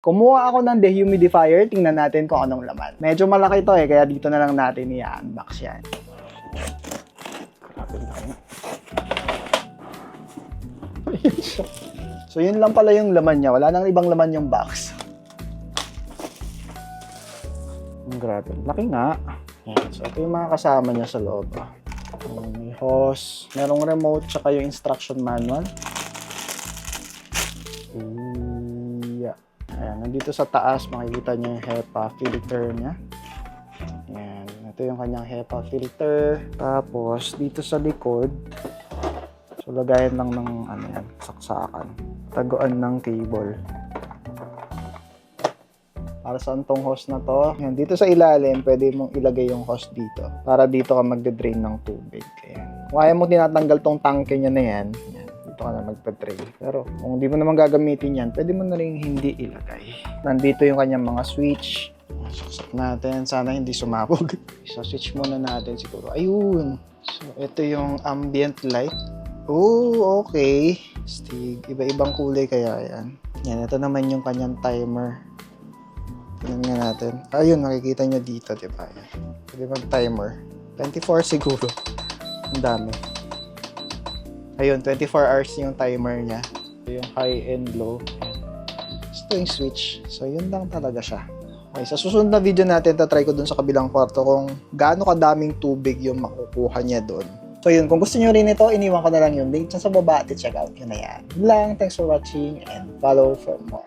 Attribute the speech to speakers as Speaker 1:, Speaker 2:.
Speaker 1: Kumuha ako ng dehumidifier, tingnan natin kung anong laman. Medyo malaki to kaya dito na lang natin i-unbox yan. So yun lang pala yung laman niya, wala nang ibang laman yung box. Grabe, laki nga. So ito yung mga kasama niya sa loob. May hose, merong remote, tsaka yung instruction manual. Ayan, nandito sa taas, makikita niyo yung HEPA filter niya. Ayan, ito yung kanyang HEPA filter. Tapos, dito sa likod, so lagayan lang ng saksakan. Taguan ng cable. Para saan tong hose na to? Ayan, dito sa ilalim, pwede mong ilagay yung hose dito. Para dito ka magde-drain ng tubig. Ayan. Kung ayaw mo tinatanggal tong tanke niya na yan, dito ka na magpa-drain. Pero kung hindi mo naman gagamitin yan, pwede mo na rin hindi ilagay. Nandito yung kanyang mga switch. Saksak natin. Sana hindi sumabog. So, switch muna natin siguro. Ayun. So, ito yung ambient light. Oh, okay. Stig. Iba-ibang kulay kaya yan. Yan, ito naman yung kanyang timer. Tingnan nga natin. Ayun, makikita nyo dito, diba? Pwede mag-timer. 24 siguro. Ang dami. Ayun, 24 hours yung timer niya. Ito yung high and low. Ito yung switch. So, yun lang talaga siya. Okay, sa susunod na video natin, tatry ko dun sa kabilang kwarto kung gaano kadaming tubig yung makukuha niya dun. So yun, kung gusto nyo rin ito, iniwan ko na lang yung link dyan sa baba at check out yun na yan. Yun lang, thanks for watching and follow for more.